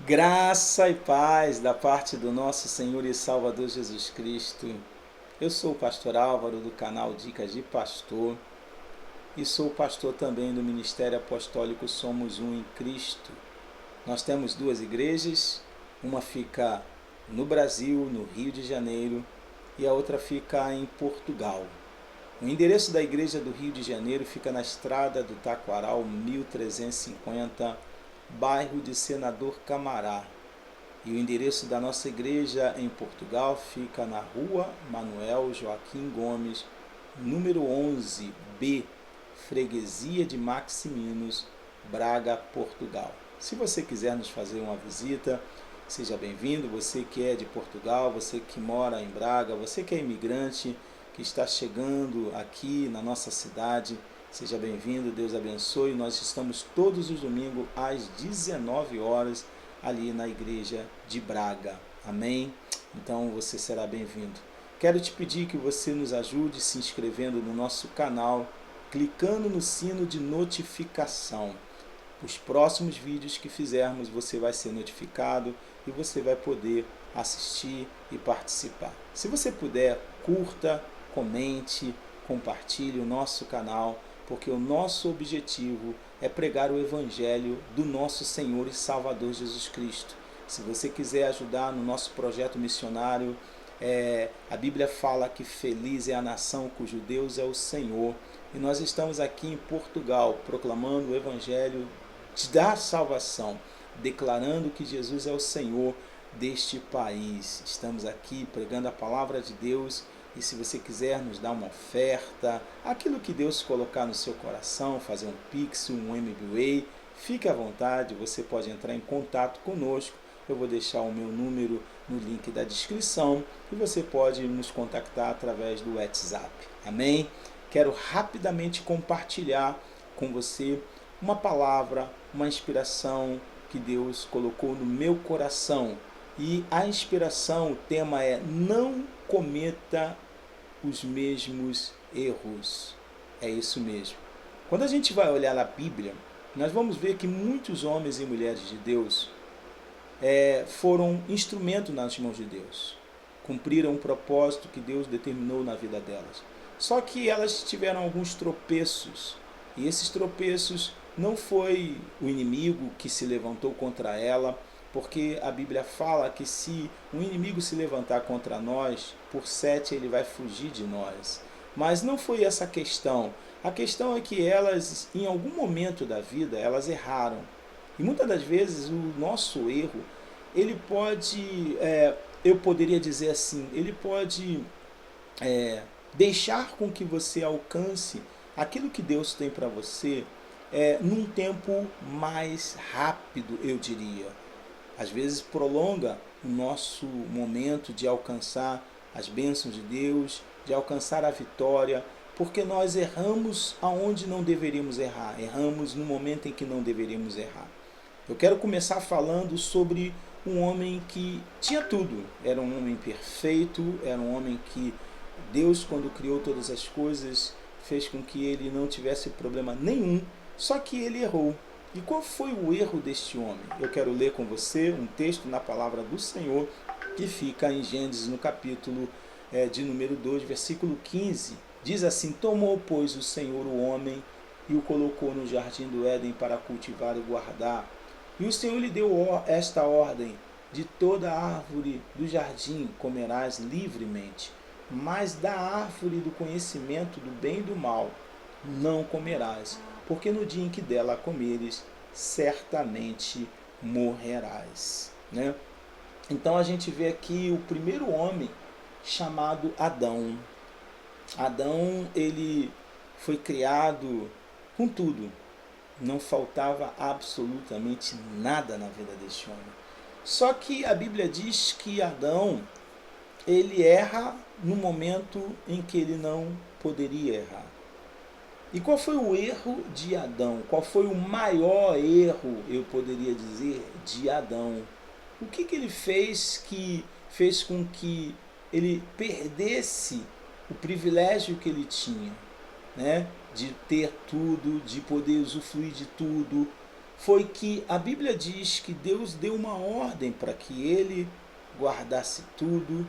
Graça e paz da parte do nosso Senhor e Salvador Jesus Cristo. Eu sou o pastor Álvaro do canal Dicas de Pastor e sou pastor também do Ministério Apostólico Somos Um em Cristo. Nós temos duas igrejas, uma fica no Brasil, no Rio de Janeiro, e a outra fica em Portugal. O endereço da igreja do Rio de Janeiro fica na estrada do Taquaral 1350, bairro de Senador Camará. E o endereço da nossa igreja em Portugal fica na rua Manuel Joaquim Gomes, número 11B, Freguesia de Maximinos, Braga, Portugal. Se você quiser nos fazer uma visita, seja bem-vindo. Você que é de Portugal, você que mora em Braga, você que é imigrante, que está chegando aqui na nossa cidade, seja bem-vindo, Deus abençoe. Nós estamos todos os domingos às 19 horas ali na igreja de Braga, amém? Então você será bem-vindo. Quero te pedir que você nos ajude se inscrevendo no nosso canal, clicando no sino de notificação. Os próximos vídeos que fizermos você vai ser notificado e você vai poder assistir e participar. Se você puder, curta, comente, compartilhe o nosso canal, porque o nosso objetivo é pregar o Evangelho do nosso Senhor e Salvador Jesus Cristo. Se você quiser ajudar no nosso projeto missionário, a Bíblia fala que feliz é a nação cujo Deus é o Senhor. E nós estamos aqui em Portugal proclamando o Evangelho da salvação, declarando que Jesus é o Senhor deste país. Estamos aqui pregando a palavra de Deus. E se você quiser nos dar uma oferta, aquilo que Deus colocar no seu coração, fazer um Pix, um MBA, fique à vontade, você pode entrar em contato conosco. Eu vou deixar o meu número no link da descrição e você pode nos contactar através do WhatsApp. Amém? Quero rapidamente compartilhar com você uma palavra, uma inspiração que Deus colocou no meu coração. E a inspiração, o tema é: não cometa os mesmos erros. É isso mesmo. Quando a gente vai olhar a Bíblia, nós vamos ver que muitos homens e mulheres de Deus foram instrumento nas mãos de Deus. Cumpriram o propósito que Deus determinou na vida delas. Só que elas tiveram alguns tropeços. E esses tropeços não foi o inimigo que se levantou contra ela, porque a Bíblia fala que se um inimigo se levantar contra nós, por 7 ele vai fugir de nós. Mas não foi essa a questão. A questão é que elas, em algum momento da vida, elas erraram. E muitas das vezes o nosso erro, ele pode, eu poderia dizer assim, ele pode deixar com que você alcance aquilo que Deus tem para você num tempo mais rápido, eu diria. Às vezes prolonga o nosso momento de alcançar as bênçãos de Deus, de alcançar a vitória, porque nós erramos aonde não deveríamos errar, erramos no momento em que não deveríamos errar. Eu quero começar falando sobre um homem que tinha tudo, era um homem perfeito, era um homem que Deus, quando criou todas as coisas, fez com que ele não tivesse problema nenhum, só que ele errou. E qual foi o erro deste homem? Eu quero ler com você um texto na palavra do Senhor que fica em Gênesis, no capítulo de número 2, versículo 15. Diz assim: tomou, pois, o Senhor o homem e o colocou no jardim do Éden para cultivar e guardar. E o Senhor lhe deu esta ordem: de toda árvore do jardim comerás livremente, mas da árvore do conhecimento do bem e do mal não comerás, porque no dia em que dela comeres, certamente morrerás. Né? Então a gente vê aqui o primeiro homem chamado Adão. Adão, ele foi criado com tudo. Não faltava absolutamente nada na vida deste homem. Só que a Bíblia diz que Adão, ele erra no momento em que ele não poderia errar. E qual foi o erro de Adão? Qual foi o maior erro, eu poderia dizer, de Adão? O que ele fez que fez com que ele perdesse o privilégio que ele tinha, né? De ter tudo, de poder usufruir de tudo? foi que a Bíblia diz que Deus deu uma ordem para que ele guardasse tudo,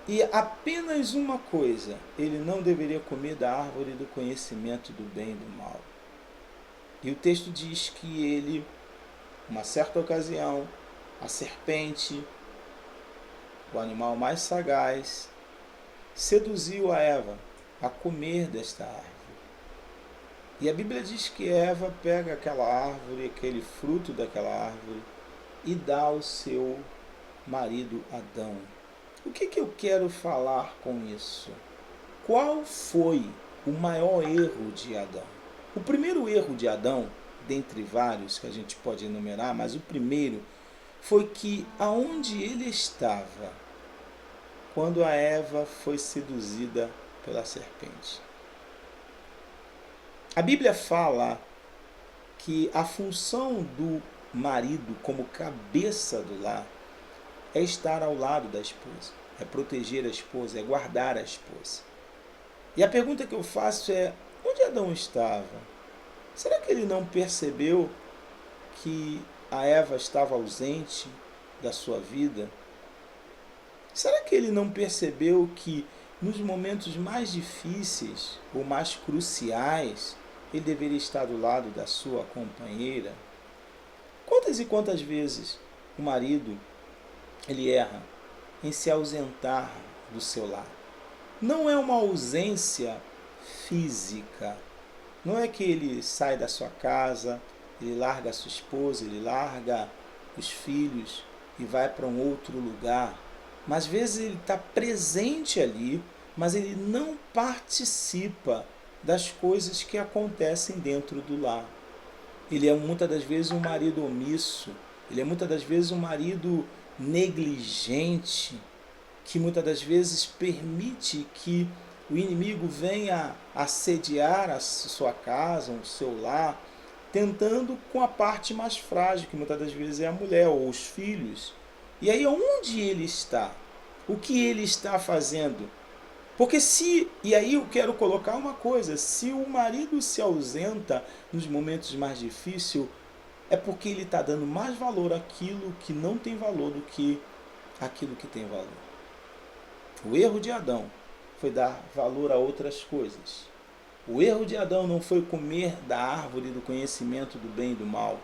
e apenas uma coisa: ele não deveria comer da árvore do conhecimento do bem e do mal. E o texto diz que ele, uma certa ocasião, a serpente, o animal mais sagaz, seduziu a Eva a comer desta árvore. E a Bíblia diz que Eva pega aquela árvore, aquele fruto daquela árvore, e dá ao seu marido Adão. O que eu quero falar com isso? Qual foi o maior erro de Adão? O primeiro erro de Adão, dentre vários que a gente pode enumerar, mas o primeiro foi que aonde ele estava quando a Eva foi seduzida pela serpente. A Bíblia fala que a função do marido como cabeça do lar é estar ao lado da esposa, é proteger a esposa, é guardar a esposa. E a pergunta que eu faço é: onde Adão estava? Será que ele não percebeu que a Eva estava ausente da sua vida? Será que ele não percebeu que nos momentos mais difíceis ou mais cruciais ele deveria estar do lado da sua companheira? Quantas e quantas vezes o marido ele erra em se ausentar do seu lar? Não é uma ausência física, não é que ele sai da sua casa, ele larga a sua esposa, ele larga os filhos e vai para um outro lugar. Mas às vezes ele está presente ali, mas ele não participa das coisas que acontecem dentro do lar. Ele é muitas das vezes um marido omisso, ele é muitas das vezes um marido negligente, que muitas das vezes permite que o inimigo venha assediar a sua casa, o seu lar, tentando com a parte mais frágil, que muitas das vezes é a mulher ou os filhos. E aí onde ele está? O que ele está fazendo? Porque e aí eu quero colocar uma coisa: se o marido se ausenta nos momentos mais difíceis, é porque ele está dando mais valor àquilo que não tem valor do que aquilo que tem valor. O erro de Adão foi dar valor a outras coisas. O erro de Adão não foi comer da árvore do conhecimento do bem e do mal.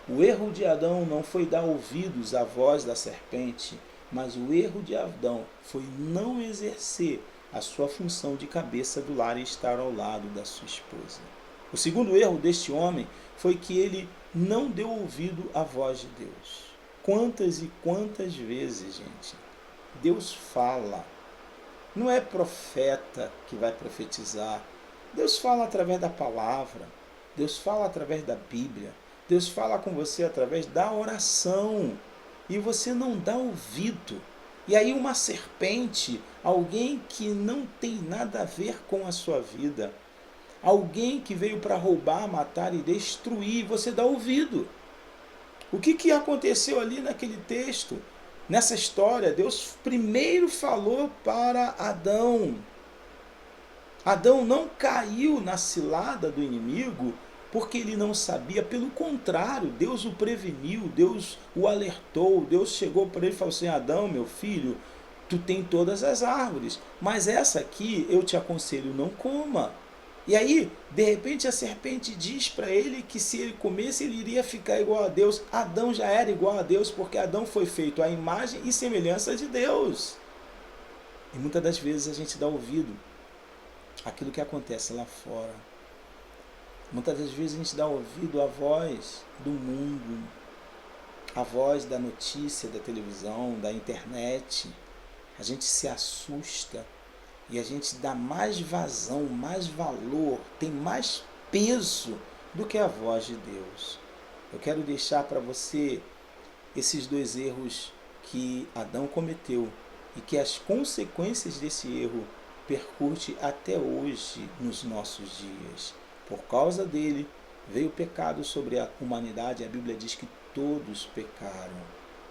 O erro de Adão não foi dar ouvidos à voz da serpente, mas o erro de Adão foi não exercer a sua função de cabeça do lar e estar ao lado da sua esposa. O segundo erro deste homem foi que ele não deu ouvido à voz de Deus. Quantas e quantas vezes, gente, Deus fala. Não é profeta que vai profetizar. Deus fala através da palavra. Deus fala através da Bíblia. Deus fala com você através da oração. E você não dá ouvido. E aí uma serpente, alguém que não tem nada a ver com a sua vida, alguém que veio para roubar, matar e destruir, você dá ouvido. O que aconteceu ali naquele texto? Nessa história, Deus primeiro falou para Adão. Adão não caiu na cilada do inimigo porque ele não sabia. Pelo contrário, Deus o preveniu, Deus o alertou. Deus chegou para ele e falou assim: Adão, meu filho, tu tem todas as árvores, mas essa aqui eu te aconselho, não coma. E aí, de repente, a serpente diz para ele que se ele comesse, ele iria ficar igual a Deus. Adão já era igual a Deus, porque Adão foi feito à imagem e semelhança de Deus. E muitas das vezes a gente dá ouvido àquilo que acontece lá fora. Muitas das vezes a gente dá ouvido à voz do mundo, à voz da notícia, da televisão, da internet. A gente se assusta. E a gente dá mais vazão, mais valor, tem mais peso do que a voz de Deus. Eu quero deixar para você esses dois erros que Adão cometeu e que as consequências desse erro percute até hoje nos nossos dias. Por causa dele veio o pecado sobre a humanidade. A Bíblia diz que todos pecaram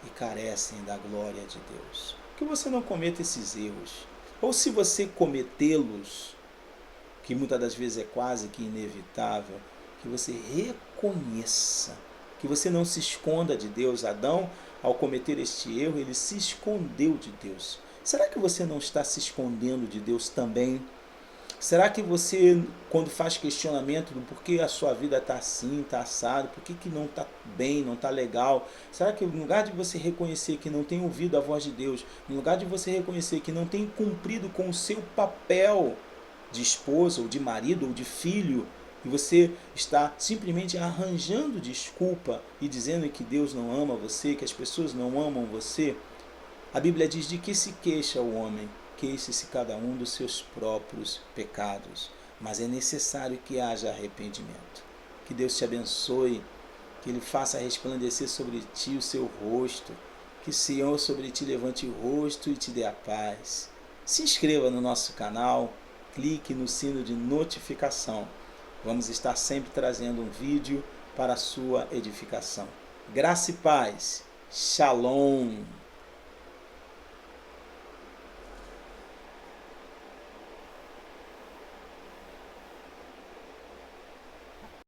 e carecem da glória de Deus. Que você não cometa esses erros. Ou se você cometê-los, que muitas das vezes é quase que inevitável, que você reconheça que você não se esconda de Deus. Adão, ao cometer este erro, ele se escondeu de Deus. Será que você não está se escondendo de Deus também? Será que você, quando faz questionamento do porquê a sua vida está assim, está assado, por que não está bem, não está legal, será que no lugar de você reconhecer que não tem ouvido a voz de Deus, no lugar de você reconhecer que não tem cumprido com o seu papel de esposa, ou de marido, ou de filho, e você está simplesmente arranjando desculpa e dizendo que Deus não ama você, que as pessoas não amam você? A Bíblia diz: de que se queixa o homem? Queixe-se cada um dos seus próprios pecados. Mas é necessário que haja arrependimento. Que Deus te abençoe, que Ele faça resplandecer sobre ti o seu rosto, que o Senhor sobre ti levante o rosto e te dê a paz. Se inscreva no nosso canal, clique no sino de notificação. Vamos estar sempre trazendo um vídeo para a sua edificação. Graça e paz. Shalom.